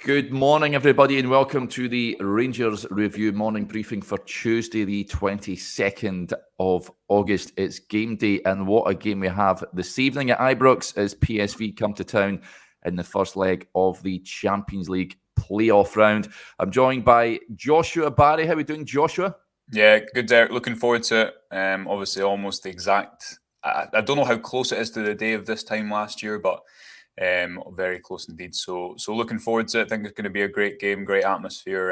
Good morning, everybody, and welcome to the Rangers Review morning briefing for Tuesday, the 22nd of August. It's game day, and what a game we have this evening at Ibrox as PSV come to town in the first leg of the Champions League playoff round. I'm joined by Joshua Barry. How are we doing, Joshua? Yeah, good, Derek. Looking forward to it. Obviously, almost the exact. I don't know how close it is to the day of this time last year, but very close indeed. So looking forward to it. I think it's going to be a great game, great atmosphere.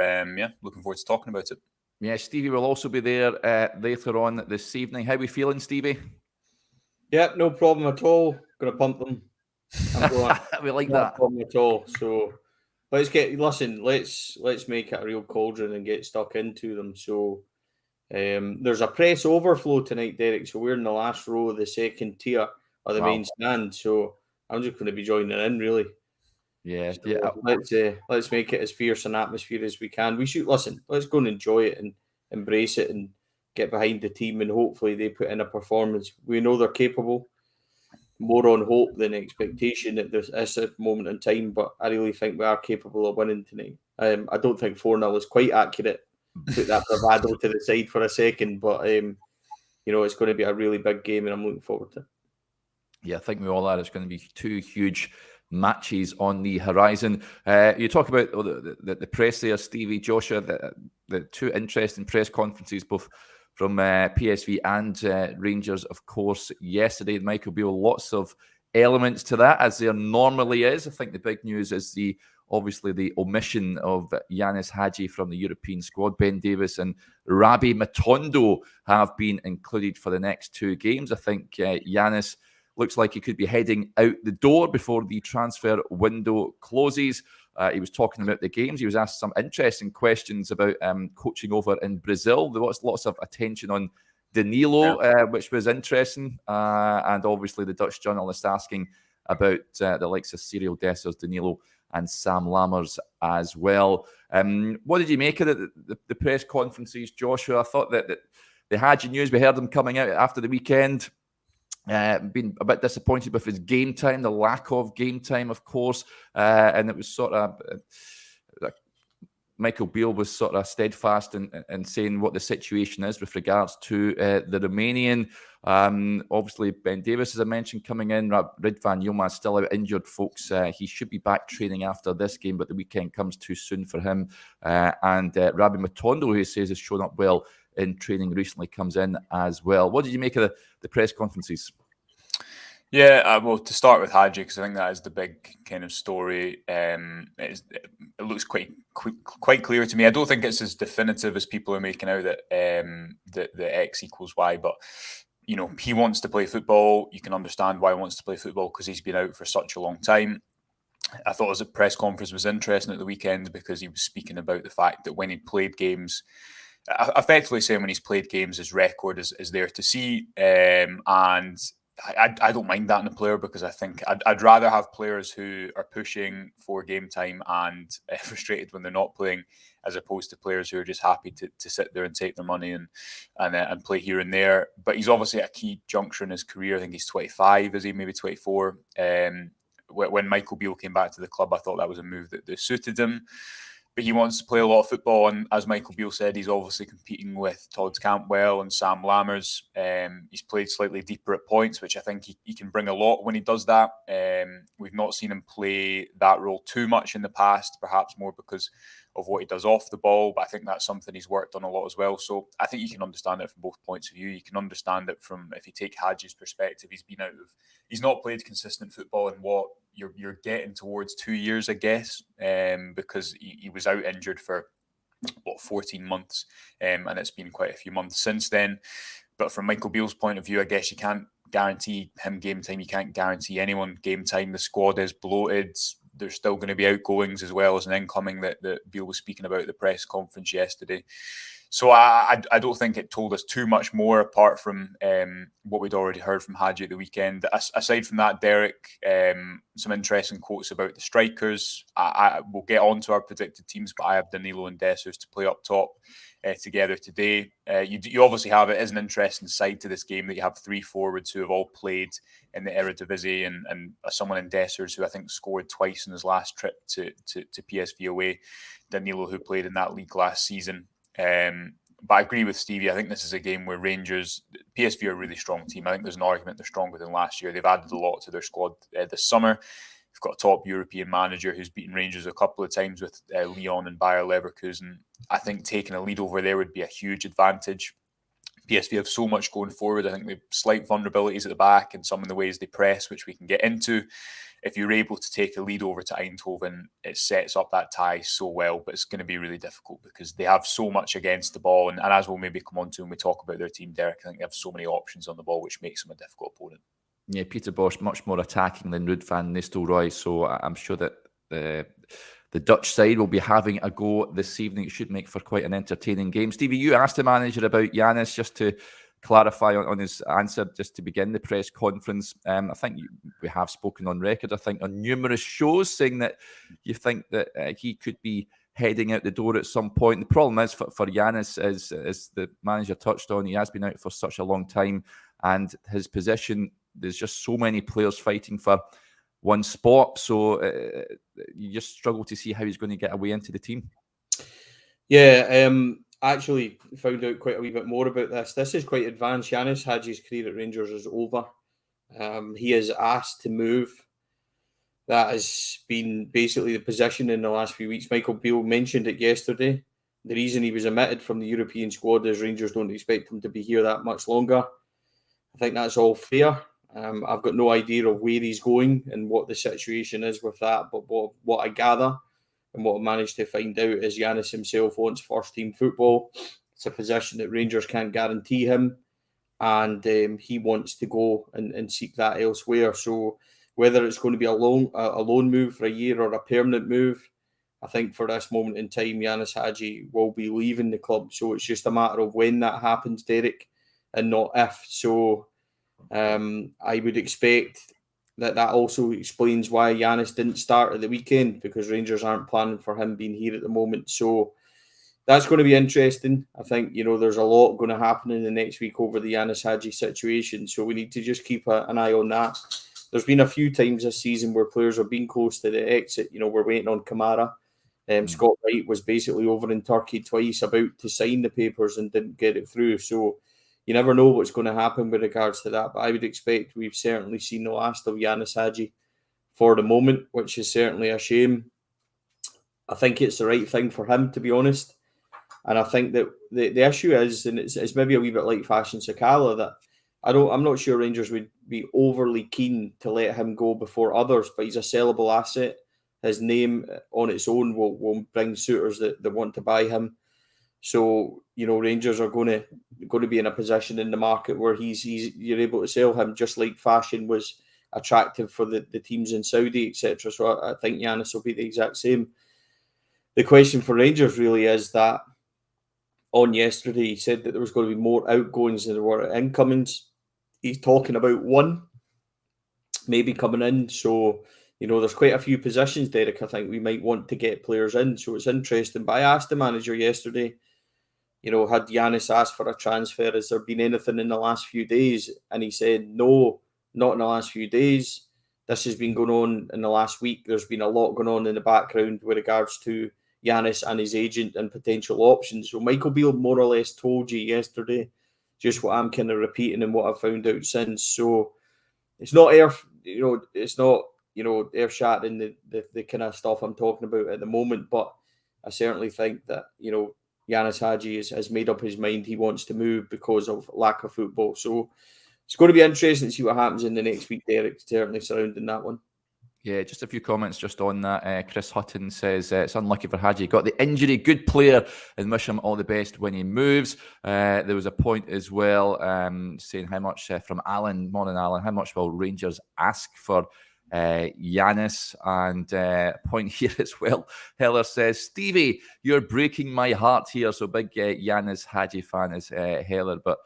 Looking forward to talking about it. Yeah, Stevie will also be there later on this evening. How are we feeling, Stevie? Yeah, no problem at all. Going to pump them. We like no that. Problem at all. So let's make it a real cauldron and get stuck into them. So there's a press overflow tonight, Derek. So we're in the last row of the second tier of the main stand. So I'm just going to be joining in, really. Yeah, so yeah. Let's make it as fierce an atmosphere as we can. Let's go and enjoy it and embrace it and get behind the team, and hopefully they put in a performance. We know they're capable. More on hope than expectation at this moment in time, but I really think we are capable of winning tonight. I don't think 4-0 is quite accurate. Put that bravado to the side for a second, but it's going to be a really big game, and I'm looking forward to it. Yeah, I think we all are. It's going to be two huge matches on the horizon. You talk about the press there, Stevie, Joshua, the two interesting press conferences, both from PSV and Rangers, of course, yesterday. Michael Beale, lots of elements to that, as there normally is. I think the big news is obviously the omission of Ianis Hagi from the European squad. Ben Davies and Rabbi Matondo have been included for the next two games. I think Ianis looks like he could be heading out the door before the transfer window closes. He was talking about the games. He was asked some interesting questions about coaching over in Brazil. There was lots of attention on Danilo, which was interesting. And obviously the Dutch journalist asking about the likes of Cyril Dessers, Danilo and Sam Lammers as well. What did you make of the press conferences, Joshua? I thought that the Hagi news, we heard them coming out after the weekend. Been a bit disappointed with his game time, the lack of game time, of course. And it was sort of Michael Beale was sort of steadfast in saying what the situation is with regards to the Romanian. Obviously, Ben Davies, as I mentioned, coming in. Ridvan Yilmaz still out injured, folks. He should be back training after this game, but the weekend comes too soon for him. And Rabbi Matondo, who he says has shown up well in training recently, comes in as well. What did you make of the press conferences? Yeah, well, to start with Hagi, because I think that is the big kind of story. It looks quite clear to me. I don't think it's as definitive as people are making out that the X equals Y, but he wants to play football. You can understand why he wants to play football, because he's been out for such a long time. I thought his press conference was interesting at the weekend because he was speaking about the fact that when he played games, effectively saying when he's played games, his record is there to see. And I don't mind that in a player, because I think I'd rather have players who are pushing for game time and frustrated when they're not playing, as opposed to players who are just happy to sit there and take their money and play here and there. But he's obviously at a key juncture in his career. I think he's 25, is he? Maybe 24. When Michael Beale came back to the club, I thought that was a move that suited him. But he wants to play a lot of football, and as Michael Beale said, he's obviously competing with Todd Cantwell and Sam Lammers. He's played slightly deeper at points, which I think he can bring a lot when he does that. We've not seen him play that role too much in the past, perhaps more because of what he does off the ball, but I think that's something he's worked on a lot as well. So I think you can understand it from both points of view. You can understand it from, if you take Hagi's perspective, he's not played consistent football in what you're getting towards 2 years, I guess, because he was out injured for 14 months, and it's been quite a few months since then. But from Michael Beale's point of view, I guess you can't guarantee him game time. You can't guarantee anyone game time. The squad is bloated. There's still going to be outgoings as well as an incoming that Beale was speaking about at the press conference yesterday. So I don't think it told us too much more apart from what we'd already heard from Hagi at the weekend. Aside from that, Derek, some interesting quotes about the strikers. I will get on to our predicted teams, but I have Danilo and Dessers to play up top together today. You obviously have, it is an interesting side to this game that you have 3 forwards who have all played in the Eredivisie and someone in Dessers who I think scored twice in his last trip to PSV away. Danilo, who played in that league last season. But I agree with Stevie. I think this is a game where Rangers, PSV are a really strong team. I think there's an argument they're stronger than last year. They've added a lot to their squad this summer. They've got a top European manager who's beaten Rangers a couple of times with Lyon and Bayer Leverkusen. I think taking a lead over there would be a huge advantage. PSV have so much going forward. I think they have slight vulnerabilities at the back and some of the ways they press, which we can get into. If you're able to take a lead over to Eindhoven, it sets up that tie so well, but it's going to be really difficult because they have so much against the ball. And as we'll maybe come on to when we talk about their team, Derek, I think they have so many options on the ball, which makes them a difficult opponent. Yeah, Peter Bosz much more attacking than Ruud van Nistelrooy, so I'm sure that the Dutch side will be having a go this evening. It should make for quite an entertaining game. Stevie, you asked the manager about Ianis, just to clarify on his answer, just to begin the press conference. I think we have spoken on record, I think, on numerous shows, saying that you think that he could be heading out the door at some point. The problem is for Ianis, as the manager touched on, he has been out for such a long time, and his position, there's just so many players fighting for one spot, so you just struggle to see how he's going to get away into the team. Yeah, actually found out quite a wee bit more about this. This is quite advanced. Ianis Hagi's career at Rangers is over. He is asked to move. That has been basically the position in the last few weeks. Michael Beale mentioned it yesterday. The reason he was omitted from the European squad is Rangers don't expect him to be here that much longer. I think that's all fair. I've got no idea of where he's going and what the situation is with that, but what I gather and what I managed to find out is Ianis himself wants first-team football. It's a position that Rangers can't guarantee him, and he wants to go and seek that elsewhere. So whether it's going to be a loan move for a year or a permanent move, I think for this moment in time, Ianis Hagi will be leaving the club. So it's just a matter of when that happens, Derek, and not if. So I would expect that also explains why Ianis didn't start at the weekend, because Rangers aren't planning for him being here at the moment. So that's going to be interesting. I think, there's a lot going to happen in the next week over the Ianis Hagi situation. So we need to just keep an eye on that. There's been a few times this season where players have been close to the exit. We're waiting on Kamara. Scott Wright was basically over in Turkey twice about to sign the papers and didn't get it through. So you never know what's going to happen with regards to that. But I would expect we've certainly seen the last of Ianis Hagi for the moment, which is certainly a shame. I think it's the right thing for him, to be honest. And I think that the issue is, and it's maybe a wee bit like Fashion Sakala, that I'm not sure Rangers would be overly keen to let him go before others, but he's a sellable asset. His name on its own will bring suitors that want to buy him. So, Rangers are going to be in a position in the market where you're able to sell him, just like Fashion was attractive for the teams in Saudi, etc. So I think Ianis will be the exact same. The question for Rangers really is that on yesterday, he said that there was going to be more outgoings than there were incomings. He's talking about one maybe coming in. So, there's quite a few positions, Derek, I think we might want to get players in. So it's interesting. But I asked the manager yesterday, had Ianis asked for a transfer? Has there been anything in the last few days? And he said, no, not in the last few days. This has been going on in the last week. There's been a lot going on in the background with regards to Ianis and his agent and potential options. So Michael Beale more or less told you yesterday just what I'm kind of repeating and what I've found out since. So it's not earth-shattering the kind of stuff I'm talking about at the moment, but I certainly think that, Ianis Hagi has made up his mind. He wants to move because of lack of football. So it's going to be interesting to see what happens in the next week, Derek, certainly surrounding that one. Yeah, just a few comments just on that. Chris Hutton says it's unlucky for Hagi. Got the injury, good player, and wish him all the best when he moves. There was a point as well saying how much from Alan, morning Alan, how much will Rangers ask for Ianis. And point here as well. Heller says, Stevie, you're breaking my heart here. So big Ianis Hagi fan is Heller. But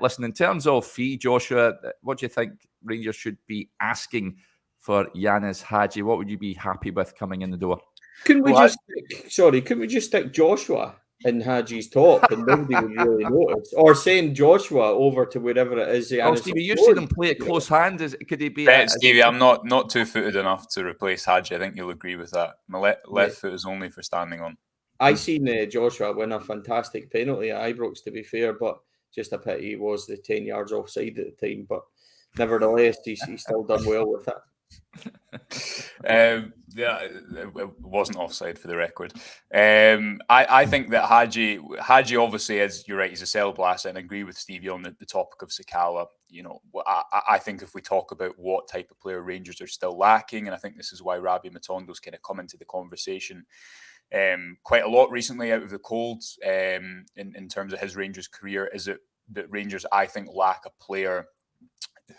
listen, in terms of fee, Joshua, what do you think Rangers should be asking for Ianis Hagi? What would you be happy with coming in the door? Couldn't we just stick Joshua in Hagi's top and nobody would really notice? Or send Joshua over to wherever it is. Oh, Stevie, you've seen him play at close hand. Could he be? Stevie, I'm not two-footed enough to replace Hagi. I think you'll agree with that. My left foot is only for standing on. I seen Joshua win a fantastic penalty at Ibrox, to be fair, but just a pity he was the 10 yards offside at the time. But nevertheless, he's still done well with it. Yeah, it wasn't offside for the record. I think that Hagi obviously is, you're right, he's a sellable asset, and I agree with Stevie on the topic of Sakala. You know, I think if we talk about what type of player Rangers are still lacking, and I think this is why Rabbi Matondo's kind of come into the conversation quite a lot recently out of the cold in terms of his Rangers career, is it that Rangers, I think, lack a player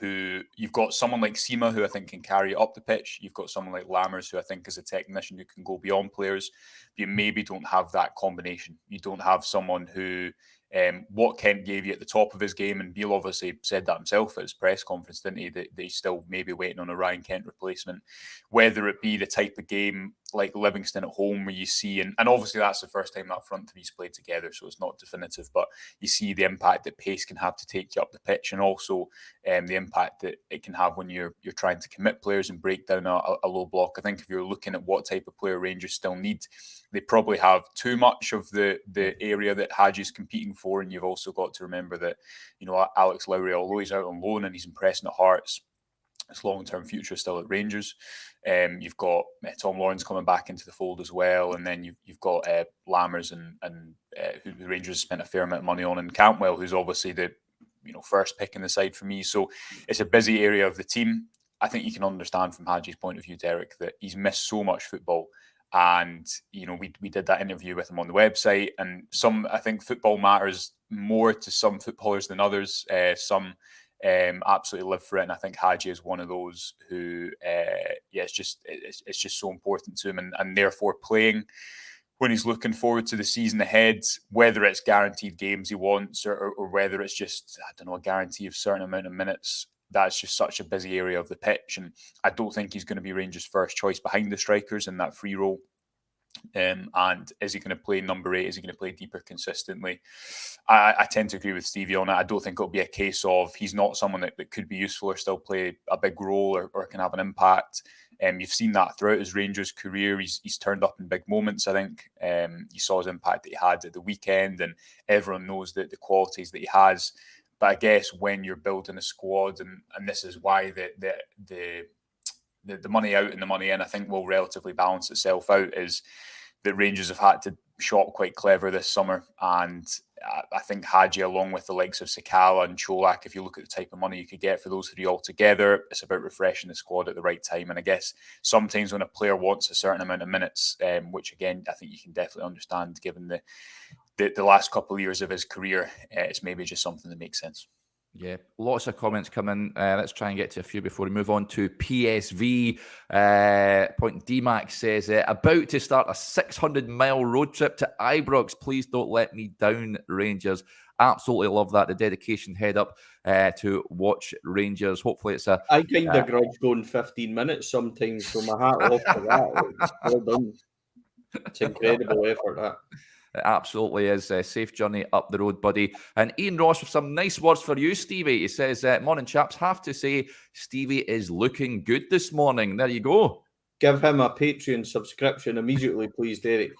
who, you've got someone like Sima who I think can carry it up the pitch. You've got someone like Lammers who I think is a technician who can go beyond players. But you maybe don't have that combination. You don't have someone who, what Kent gave you at the top of his game, and Beale obviously said that himself at his press conference, didn't he, that he's still maybe waiting on a Ryan Kent replacement, whether it be the type of game like Livingston at home where you see, and obviously that's the first time that front three's played together, so it's not definitive, but you see the impact that pace can have to take you up the pitch, and also the impact that it can have when you're trying to commit players and break down a low block. I think if you're looking at what type of player Rangers still need, they probably have too much of the area that Hagi's competing for, and you've also got to remember that, you know, Alex Lowry, although he's out on loan and he's impressing at Hearts, his long-term future is still at Rangers. You've got Tom Lawrence coming back into the fold as well, and then you've got Lammers and who the Rangers spent a fair amount of money on, and Cantwell, who's obviously the first pick in the side for me. So it's a busy area of the team. I think you can understand from Hagi's point of view, Derek, that he's missed so much football. And, you know, we did that interview with him on the website, and I think football matters more to some footballers than others. Some absolutely live for it, and I think Hagi is one of those who, it's just so important to him, and therefore playing when he's looking forward to the season ahead, whether it's guaranteed games he wants or whether it's just, I don't know, a guarantee of a certain amount of minutes. That's just such a busy area of the pitch, and I don't think he's going to be Rangers' first choice behind the strikers in that free role. And is he going to play number 8? Is he going to play deeper consistently? I tend to agree with Stevie on it. I don't think it'll be a case of he's not someone that could be useful or still play a big role or can have an impact. You've seen that throughout his Rangers career. He's turned up in big moments, I think. You saw his impact that he had at the weekend, and everyone knows the qualities that he has. But I guess when you're building a squad, and this is why the money out and the money in, I think, will relatively balance itself out, is that Rangers have had to shop quite clever this summer. And I think Hagi, along with the likes of Sakala and Cholak, if you look at the type of money you could get for those three all together, it's about refreshing the squad at the right time. And I guess sometimes when a player wants a certain amount of minutes, which again, I think you can definitely understand given the last couple of years of his career, it's maybe just something that makes sense. Yeah, lots of comments coming. Let's try and get to a few before we move on to PSV. Point DMAX says, about to start a 600-mile road trip to Ibrox. Please don't let me down, Rangers. Absolutely love that. The dedication, head up to watch Rangers. Hopefully it's a... I kind of grudge going 15 minutes sometimes, so my hat off to that. It's well done. It's incredible effort, that. It absolutely is. A safe journey up the road, buddy. And Ian Ross with some nice words for you, Stevie. He says, morning, chaps. Have to say, Stevie is looking good this morning. There you go. Give him a Patreon subscription immediately, please, Derek.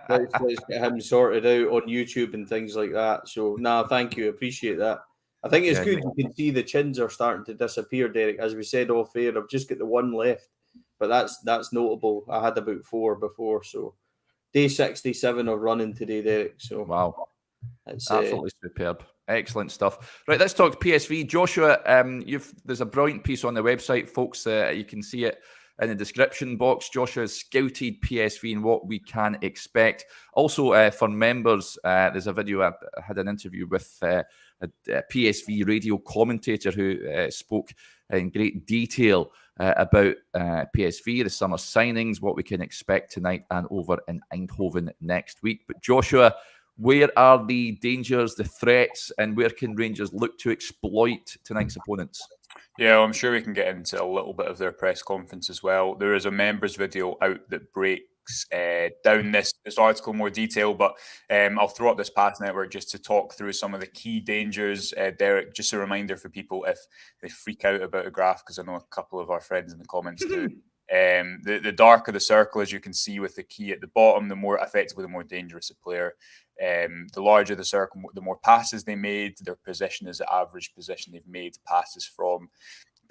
Let's get him sorted out on YouTube and things like that. So, thank you. Appreciate that. I think it's good. You can see the chins are starting to disappear, Derek. As we said off air, I've just got the one left. But that's notable. I had about 4 before, so... Day 67 of running today, Derek. So wow, it's absolutely superb, excellent stuff. Right, let's talk PSV. Joshua, there's a brilliant piece on the website, folks. You can see it in the description box. Joshua's scouted PSV and what we can expect. Also, for members, there's a video. I had an interview with a PSV radio commentator who spoke in great detail about PSV, the summer signings, what we can expect tonight and over in Eindhoven next week. But Joshua, where are the dangers, the threats, and where can Rangers look to exploit tonight's opponents? Yeah, well, I'm sure we can get into a little bit of their press conference as well. There is a members video out that breaks down this article in more detail, but I'll throw up this pass network just to talk through some of the key dangers. Derek, just a reminder for people if they freak out about a graph, because I know a couple of our friends in the comments do. The darker the circle, as you can see with the key at the bottom, the more dangerous a player. The larger the circle, the more passes they made. Their position is the average position they've made passes from.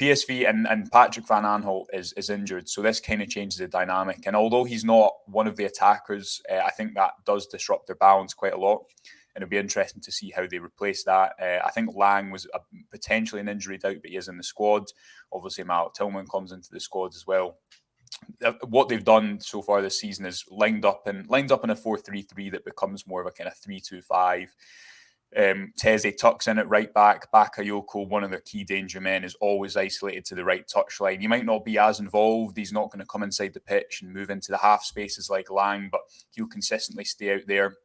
PSV and Patrick Van Aanholt is injured, so this kind of changes the dynamic. And although he's not one of the attackers, I think that does disrupt their balance quite a lot. And it'll be interesting to see how they replace that. I think Lang was potentially an injury doubt, but he is in the squad. Obviously, Matt Tillman comes into the squad as well. What they've done so far this season is lined up in a 4-3-3 that becomes more of a kind of 3-2-5. Teze tucks in at right back. Bakayoko, one of their key danger men, is always isolated to the right touchline. He might not be as involved. He's not going to come inside the pitch and move into the half spaces like Lang, but he'll consistently stay out there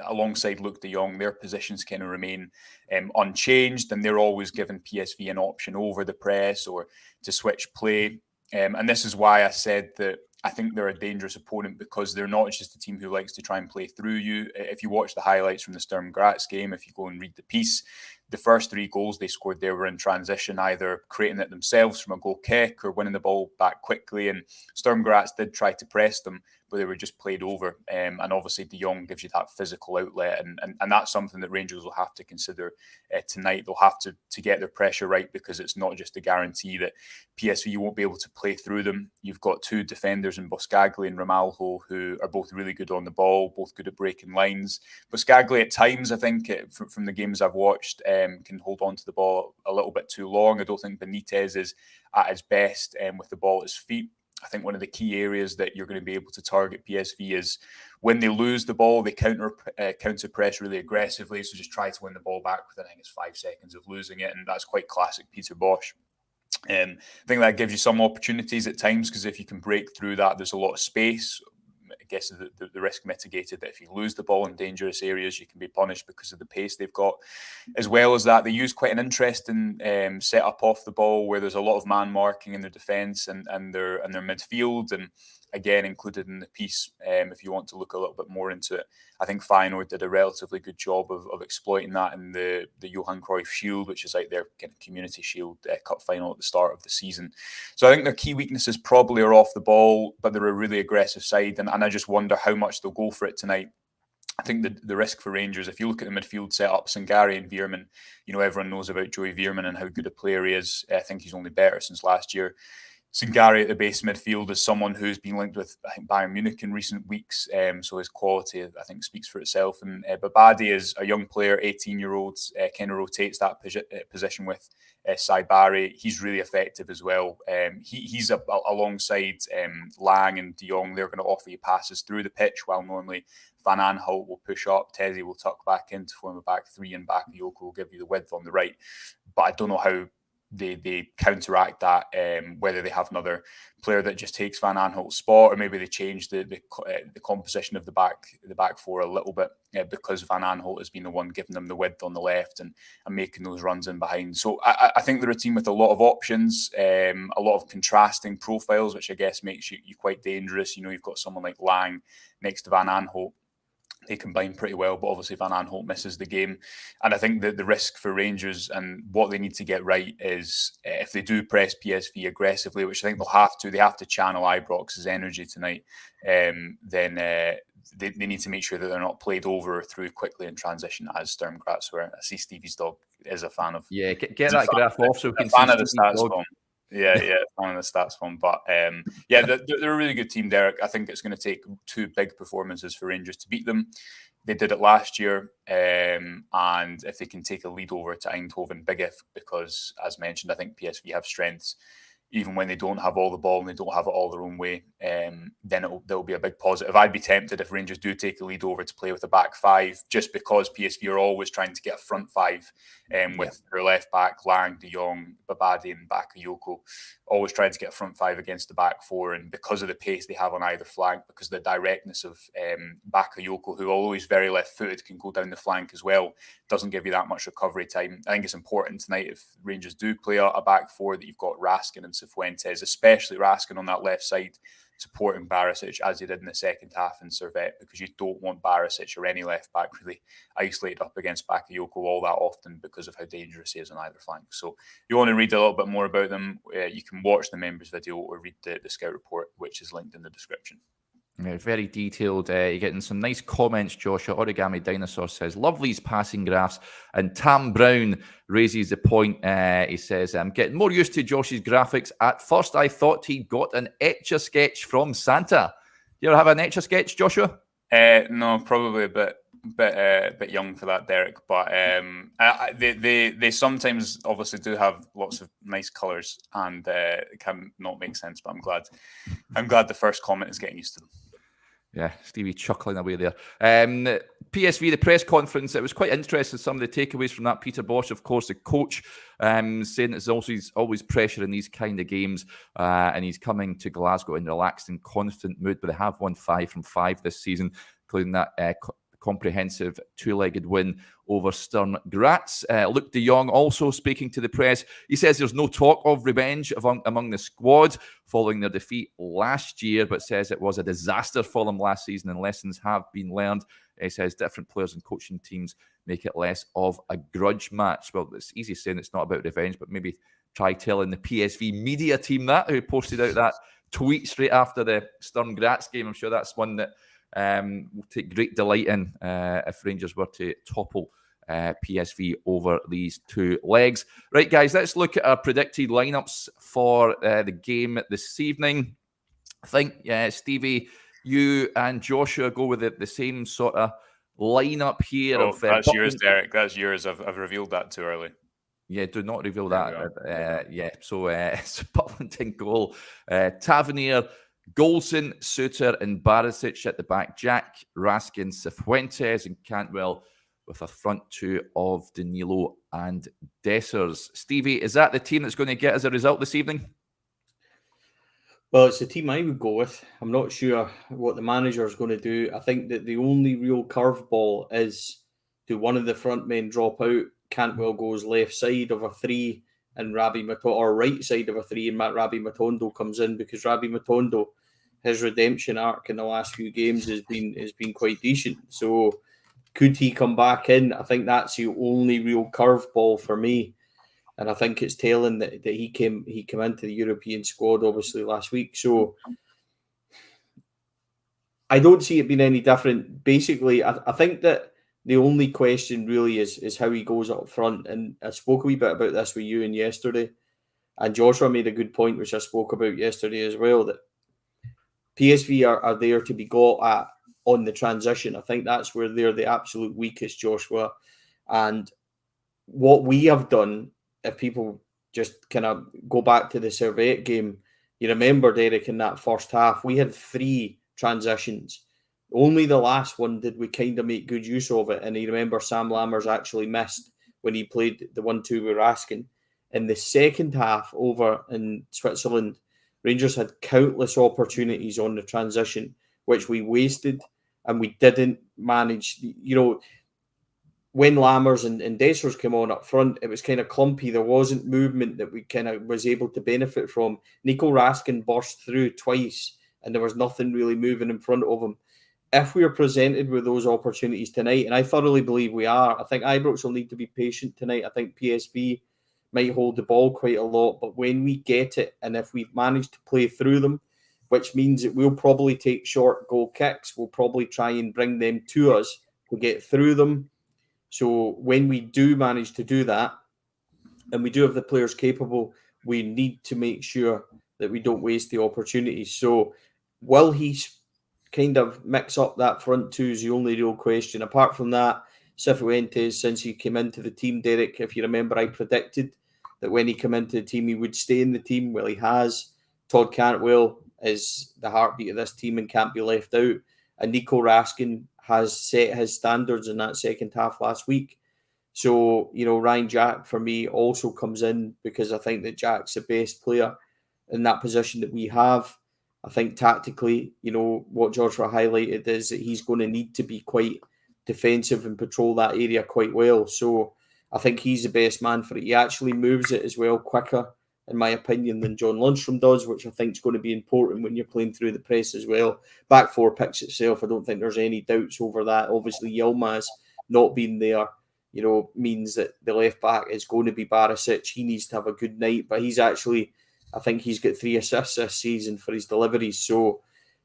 alongside Luke de Jong. Their positions kind of remain unchanged, and they're always giving PSV an option over the press or to switch play. And this is why I said that I think they're a dangerous opponent, because they're not just a team who likes to try and play through you. If you watch the highlights from the Sturm Graz game, if you go and read the piece, the first 3 goals they scored there were in transition, either creating it themselves from a goal kick or winning the ball back quickly. And Sturm Graz did try to press them, but they were just played over. And obviously de Jong gives you that physical outlet. And that's something that Rangers will have to consider tonight. They'll have to get their pressure right, because it's not just a guarantee that PSV won't be able to play through them. You've got 2 defenders in Boscagli and Ramalho who are both really good on the ball, both good at breaking lines. Boscagli at times, I think, from the games I've watched, can hold on to the ball a little bit too long. I don't think Benitez is at his best with the ball at his feet. I think one of the key areas that you're going to be able to target PSV is when they lose the ball, they counter press really aggressively. So just try to win the ball back within, I think it's 5 seconds of losing it. And that's quite classic Peter Bosz. I think that gives you some opportunities at times, because if you can break through that, there's a lot of space. I guess the risk mitigated that if you lose the ball in dangerous areas, you can be punished because of the pace they've got. As well as that, they use quite an interesting setup off the ball, where there's a lot of man marking in their defence and their midfield. And again, included in the piece, if you want to look a little bit more into it, I think Feyenoord did a relatively good job of exploiting that in the Johan Cruyff Shield, which is like their kind of community shield cup final at the start of the season. So I think their key weaknesses probably are off the ball, but they're a really aggressive side, and I just wonder how much they'll go for it tonight. I think the risk for Rangers, if you look at the midfield setup, Sangare and Veerman, everyone knows about Joey Veerman and how good a player he is. I think he's only better since last year. Sangare at the base midfield is someone who's been linked with, I think, Bayern Munich in recent weeks. So his quality, I think, speaks for itself. And Babadi is a young player, 18-year-old, kind of rotates that position with Saibari. He's really effective as well. He's alongside Lang and de Jong. They're going to offer you passes through the pitch, while normally Van Aanholt will push up. Teze will tuck back in to form a back 3, and Bakayoko will give you the width on the right. But I don't know how they counteract that, whether they have another player that just takes Van Aanholt's spot, or maybe they change the composition of the back 4 a little bit, because Van Aanholt has been the one giving them the width on the left and making those runs in behind. So I think they're a team with a lot of options, a lot of contrasting profiles, which I guess makes you quite dangerous. You've got someone like Lang next to Van Aanholt. They combine pretty well, but obviously Van Aanholt misses the game. And I think that the risk for Rangers and what they need to get right is, if they do press PSV aggressively, which I think they have to channel Ibrox's energy tonight, then they need to make sure that they're not played over through quickly in transition, as Sturm Graz were. I see Stevie's dog is a fan of. Yeah, get that graph off so we can see fan of the stats dog. phone. Yeah, fan of the stats phone. But they're a really good team, Derek. I think it's going to take 2 big performances for Rangers to beat them. They did it last year, and if they can take a lead over to Eindhoven, big if, because as mentioned, I think PSV have strengths even when they don't have all the ball and they don't have it all their own way, then there'll be a big positive. I'd be tempted if Rangers do take the lead over to play with a back five, just because PSV are always trying to get a front five with their left back, Lang, De Jong, Babadi and Bakayoko, always trying to get a front five against the back four. And because of the pace they have on either flank, because of the directness of Bakayoko, who although he's very left-footed, can go down the flank as well, doesn't give you that much recovery time. I think it's important tonight, if Rangers do play a back four, that you've got Raskin and Cifuentes, especially Raskin on that left side, supporting Barisic as he did in the second half in Servette, because you don't want Barisic or any left back really isolated up against Bakayoko all that often because of how dangerous he is on either flank. So if you want to read a little bit more about them, you can watch the members video or read the scout report, which is linked in the description. Yeah, very detailed. You're getting some nice comments, Joshua. Origami Dinosaur says, lovely's passing graphs. And Tam Brown raises the point. He says, I'm getting more used to Josh's graphics. At first, I thought he got an Etch-a-Sketch from Santa. You ever have an Etch-a-Sketch, Joshua? No, probably a bit young for that, Derek. But they sometimes obviously do have lots of nice colours, and it can not make sense. But I'm glad the first comment is getting used to them. Yeah, Stevie chuckling away there. PSV, the press conference, it was quite interesting, some of the takeaways from that. Peter Bosz, of course, the coach, saying there's always pressure in these kind of games, and he's coming to Glasgow in relaxed and confident mood, but they have won 5 from 5 this season, including that comprehensive two-legged win over Sturm Graz. Luc de Jong also speaking to the press. He says there's no talk of revenge among the squad following their defeat last year, but says it was a disaster for them last season and lessons have been learned. He says different players and coaching teams make it less of a grudge match. Well, it's easy saying it's not about revenge, but maybe try telling the PSV media team that, who posted out that tweet straight after the Sturm Graz game. I'm sure that's one that we'll take great delight in if Rangers were to topple PSV over these 2 legs. Right, guys, let's look at our predicted lineups for the game this evening. I think, Stevie, you and Joshua go with the same sort of lineup here. That's yours, Derek. That's yours. I've revealed that too early. Yeah, do not reveal that. So it's Butland in goal. Tavernier, Golson, Suter and Barisic at the back. Jack, Raskin, Cifuentes and Cantwell with a front 2 of Danilo and Dessers. Stevie, is that the team that's going to get us a result this evening? Well, it's the team I would go with. I'm not sure what the manager is going to do. I think that the only real curveball is, do one of the front men drop out? Cantwell goes left side of a 3 and Rabbi Matondo, or right side of a 3, and Rabbi Matondo comes in, because Rabbi Matondo, his redemption arc in the last few games has been quite decent. So could he come back in? I think that's the only real curveball for me. And I think it's telling that he came into the European squad obviously last week. So I don't see it being any different. Basically, I think that the only question really is how he goes up front. And I spoke a wee bit about this with you yesterday. And Joshua made a good point, which I spoke about yesterday as well, that PSV are there to be got at on the transition. I think that's where they're the absolute weakest, Joshua. And what we have done, if people just kind of go back to the Servette game, you remember, Derek, in that first half, we had 3 transitions. Only the last one did we kind of make good use of it. And you remember Sam Lammers actually missed when he played the 1-2 we were asking. In the second half over in Switzerland, Rangers had countless opportunities on the transition, which we wasted, and we didn't manage. You know, when Lammers and Dessers came on up front, it was kind of clumpy. There wasn't movement that we kind of was able to benefit from. Nico Raskin burst through twice, and there was nothing really moving in front of him. If we are presented with those opportunities tonight, and I thoroughly believe we are, I think Ibrox will need to be patient tonight. I think PSV might hold the ball quite a lot, but when we get it, and if we manage to play through them, which means that we'll probably take short goal kicks, we'll probably try and bring them to us to get through them. So when we do manage to do that, and we do have the players capable, we need to make sure that we don't waste the opportunities. So will he kind of mix up that front 2 is the only real question. Apart from that, Cifuentes, since he came into the team, Derek, if you remember, I predicted that when he came into the team, he would stay in the team. Well, he has. Todd Cantwell is the heartbeat of this team and can't be left out. And Nico Raskin has set his standards in that second half last week. So, Ryan Jack for me also comes in because I think that Jack's the best player in that position that we have. I think tactically, what Joshua highlighted is that he's going to need to be quite defensive and patrol that area quite well. So I think he's the best man for it. He actually moves it as well quicker, in my opinion, than John Lundstrom does, which I think is going to be important when you're playing through the press as well. Back four picks itself, I don't think there's any doubts over that. Obviously, Yilmaz not being there, means that the left back is going to be Barisic. He needs to have a good night, but I think he's got 3 assists this season for his deliveries. So,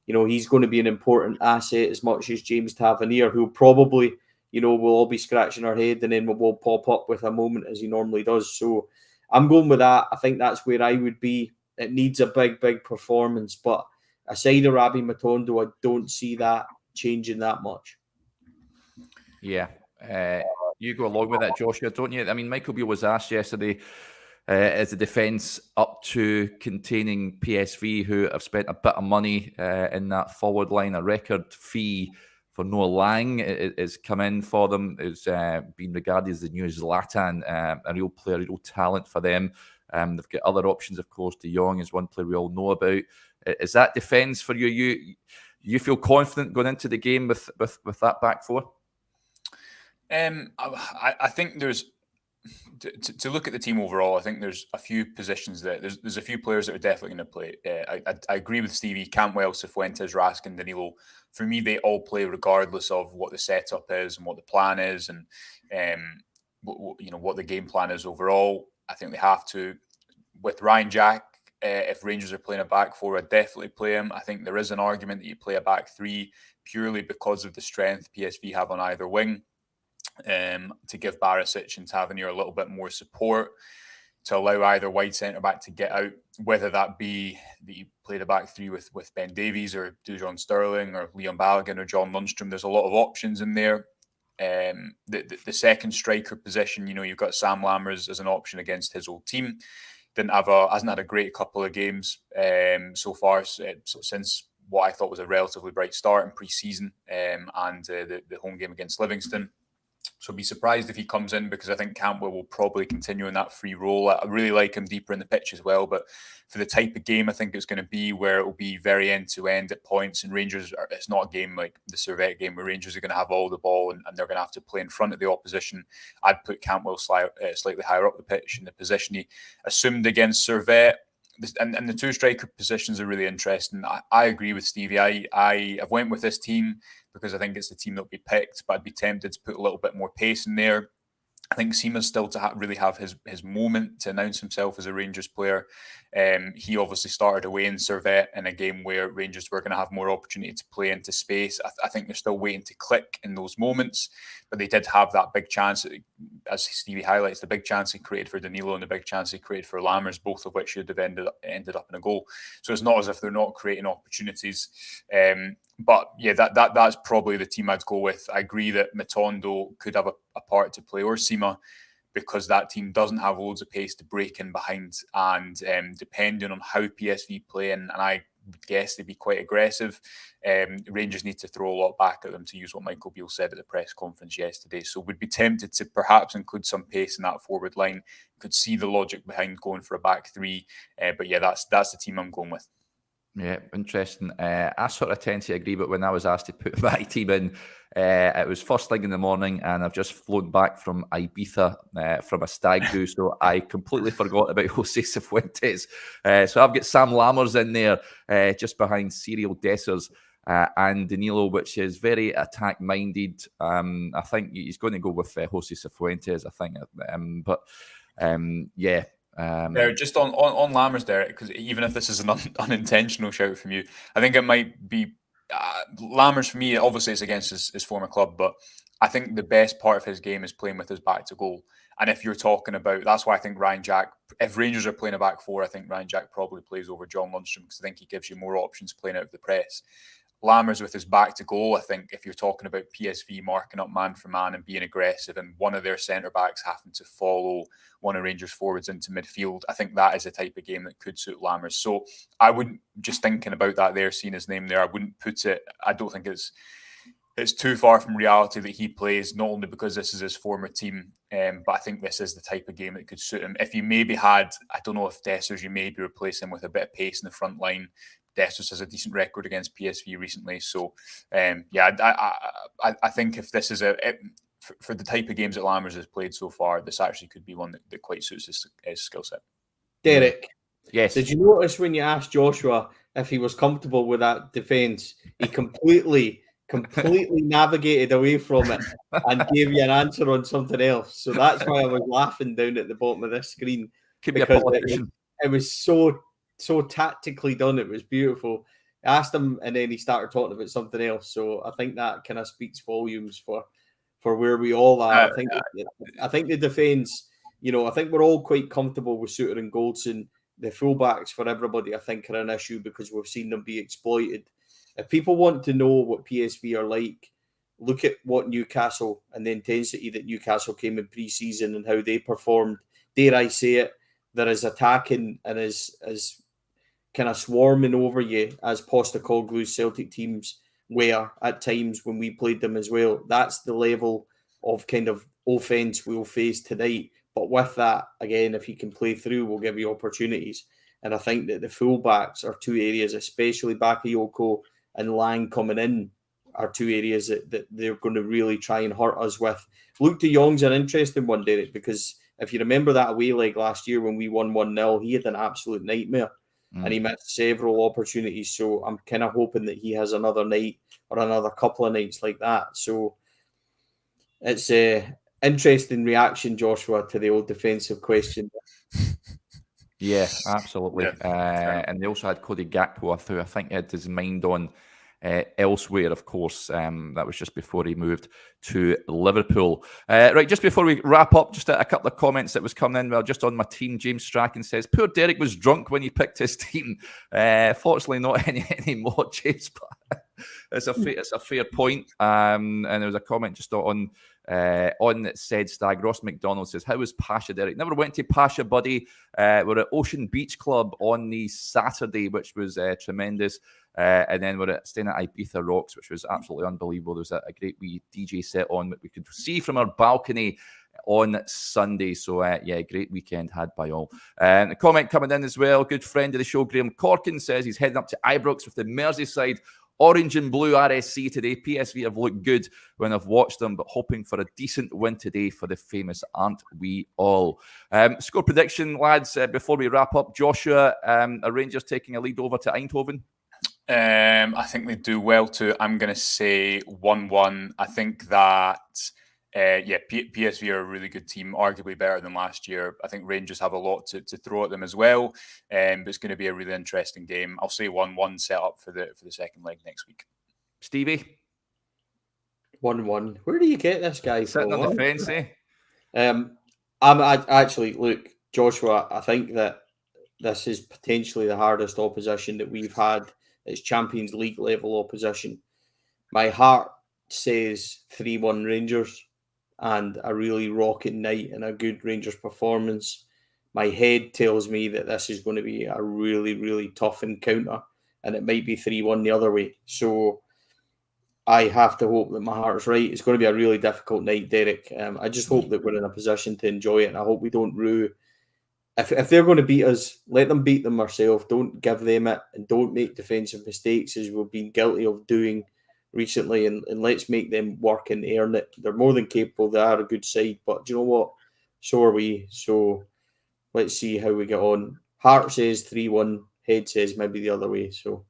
he's going to be an important asset as much as James Tavernier, who probably, we'll all be scratching our head and then we'll pop up with a moment as he normally does. So I'm going with that. I think that's where I would be. It needs a big, big performance. But aside of Rabbi Matondo, I don't see that changing that much. Yeah. You go along with that, Joshua, don't you? I mean, Michael Beale was asked yesterday, is the defence up to containing PSV, who have spent a bit of money in that forward line? A record fee for Noah Lang is come in for them. It's been regarded as the new Zlatan, a real player, a real talent for them. They've got other options, of course. De Jong is one player we all know about. Is that defence for you? You feel confident going into the game with that back four? I think there's to look at the team overall. I think there's a few positions that there's a few players that are definitely going to play. I agree with Stevie. Cantwell, Cifuentes, Raskin, Danilo. For me, they all play regardless of what the setup is and what the plan is, and what the game plan is overall. I think they have to. With Ryan Jack, if Rangers are playing a back four, I'd definitely play him. I think there is an argument that you play a back three purely because of the strength PSV have on either wing. To give Barisic and Tavernier a little bit more support, to allow either wide centre-back to get out, whether that be that you play the back three with Ben Davies or Dujon Sterling or Leon Balogun or John Lundstrom. There's a lot of options in there. The second striker position, you've got Sam Lammers as an option against his old team. Hasn't had a great couple of games so far since what I thought was a relatively bright start in pre-season and the home game against Livingston. So be surprised if he comes in, because I think Cantwell will probably continue in that free role. I really like him deeper in the pitch as well, but for the type of game I think it's going to be, where it will be very end-to-end at points, and Rangers, it's not a game like the Servette game where Rangers are going to have all the ball and they're going to have to play in front of the opposition. I'd put Cantwell slightly higher up the pitch in the position he assumed against Servette. And the two striker positions are really interesting. I agree with Stevie. I've went with this team because I think it's the team that'll be picked, but I'd be tempted to put a little bit more pace in there. I think Seema's still to really have his moment to announce himself as a Rangers player. He obviously started away in Servette in a game where Rangers were going to have more opportunity to play into space. I think they're still waiting to click in those moments, but they did have that big chance, as Stevie highlights, the big chance he created for Danilo and the big chance he created for Lammers, both of which should have ended up in a goal. So it's not as if they're not creating opportunities. But yeah, that's probably the team I'd go with. I agree that Matondo could have a part to play, or Seema, because that team doesn't have loads of pace to break in behind. And depending on how PSV play, and I would guess they'd be quite aggressive, Rangers need to throw a lot back at them, to use what Michael Beale said at the press conference yesterday. So would be tempted to perhaps include some pace in that forward line. Could see the logic behind going for a back three. But yeah, that's the team I'm going with. Yeah, interesting. I sort of tend to agree, but when I was asked to put my team in, it was first thing in the morning, and I've just flown back from Ibiza from a stag do, so I completely forgot about Jose Cifuentes. So I've got Sam Lammers in there, just behind Cyril Dessers and Danilo, which is very attack-minded. I think he's going to go with Jose Cifuentes, I think. Yeah. Just on Lammers there, because even if this is an unintentional shout from you, I think it might be Lammers for me. Obviously, it's against his former club, but I think the best part of his game is playing with his back to goal. And if you're talking about, that's why I think Ryan Jack, if Rangers are playing a back four, I think Ryan Jack probably plays over John Lundstrom, because I think he gives you more options playing out of the press. Lammers with his back to goal, I think if you're talking about PSV marking up man for man and being aggressive and one of their centre-backs having to follow one of Rangers forwards into midfield, I think that is a type of game that could suit Lammers. So I wouldn't, just thinking about that there, seeing his name there, I wouldn't put it, I don't think it's too far from reality that he plays, not only because this is his former team, but I think this is the type of game that could suit him. If you maybe had, I don't know if Dessers, you maybe replace him with a bit of pace in the front line. Dessers has a decent record against PSV recently. So, I think if this is for the type of games that Lammers has played so far, this actually could be one that quite suits his skill set. Derek. Yes. Did you notice when you asked Joshua if he was comfortable with that defence, he completely navigated away from it and gave you an answer on something else. So that's why I was laughing down at the bottom of this screen. Could be a politician. It was so tactically done. It was beautiful. I asked him and then he started talking about something else. So I think that kind of speaks volumes for where we all are. I think the defence, I think we're all quite comfortable with Suter and Goldson. The fullbacks for everybody, I think, are an issue because we've seen them be exploited. If people want to know what PSV are like, look at what Newcastle and the intensity that Newcastle came in pre-season and how they performed. Dare I say it, they're as attacking and as kind of swarming over you as Postecoglou's Celtic teams were at times when we played them as well. That's the level of kind of offence we'll face tonight. But with that, again, if you can play through, we'll give you opportunities. And I think that the fullbacks are two areas, especially Bakayoko and Lang coming in, are two areas that they're going to really try and hurt us with. Luke de Jong's an interesting one, Derek, because if you remember that away leg last year when we won 1-0, he had an absolute nightmare and he missed several opportunities. So I'm kind of hoping that he has another night or another couple of nights like that. So it's a interesting reaction, Joshua, to the old defensive question. Yeah, absolutely. And they also had Cody Gakpo, who I think had his mind on elsewhere, of course. That was just before he moved to Liverpool. Right, just before we wrap up, just a couple of comments that was coming in. Well, just on my team, James Strachan says, poor Derek was drunk when he picked his team. Fortunately, not anymore, James, but it's a fair point. And there was a comment just on said stag. Ross McDonald says, how was Pasha, Derek? Never went to Pasha, buddy. We're at Ocean Beach Club on the Saturday, which was tremendous. And then we're staying at Ibiza Rocks, which was absolutely unbelievable. There was a great wee DJ set on that we could see from our balcony on Sunday. So, great weekend had by all. A comment coming in as well. Good friend of the show, Graham Corkin, says he's heading up to Ibrox with the Merseyside Orange and Blue RSC today. PSV have looked good when I've watched them, but hoping for a decent win today for the famous, aren't we all? Score prediction, lads, before we wrap up. Joshua, are Rangers taking a lead over to Eindhoven? I think they do well too. I'm going to say 1-1. I think that, PSV are a really good team, arguably better than last year. I think Rangers have a lot to throw at them as well, but it's going to be a really interesting game. I'll say 1-1 set up for the second leg next week. Stevie? 1-1. Where do you get this guy sitting from? on the fence, eh? I'm actually, look, Joshua, I think that this is potentially the hardest opposition that we've had. It's Champions League level opposition. My heart says 3-1 Rangers and a really rocking night and a good Rangers performance. My head tells me that this is going to be a really, really tough encounter and it might be 3-1 the other way. So I have to hope that my heart's right. It's going to be a really difficult night, Derek. I just hope that we're in a position to enjoy it and I hope we don't rue. If they're going to beat us, let them beat them ourselves. Don't give them it and don't make defensive mistakes as we've been guilty of doing recently and let's make them work and earn it. They're more than capable. They are a good side, but do you know what? So are we. So let's see how we get on. Heart says 3-1, head says maybe the other way. So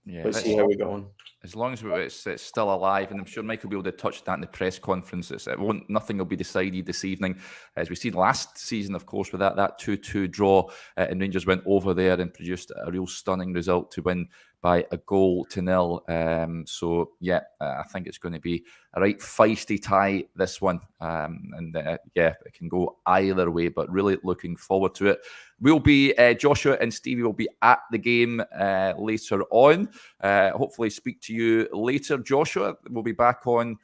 let's see how we get on. As long as it's still alive, and I'm sure Mike will be able to touch that in the press conference. Nothing will be decided this evening. As we've seen last season, of course, with that 2-2 draw, and Rangers went over there and produced a real stunning result to win by a 1-0. So yeah, I think it's going to be a right feisty tie, this one. Yeah, it can go either way, but really looking forward to it. We'll be, Joshua and Stevie will be at the game later on. Hopefully speak to you later, Joshua. We'll be back on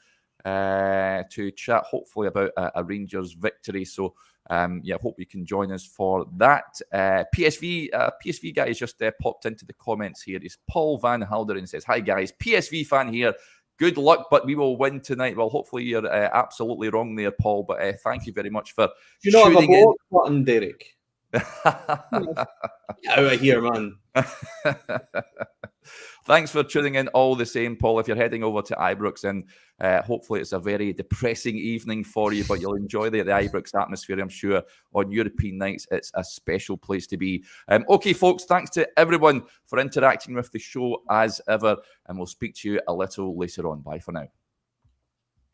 to chat hopefully about a Rangers victory. So yeah, hope you can join us for that. PSV guys just popped into the comments here. It's Paul Van Halderen says, "Hi guys, PSV fan here. Good luck, but we will win tonight." Well, hopefully you're absolutely wrong there, Paul. But thank you very much for tuning in. Button, Derek. Get out of here, man. Thanks for tuning in all the same, Paul. If you're heading over to Ibrox, and hopefully it's a very depressing evening for you, but you'll enjoy the Ibrox atmosphere, I'm sure. On European nights, it's a special place to be. Okay, folks, thanks to everyone for interacting with the show as ever, and we'll speak to you a little later on. Bye for now.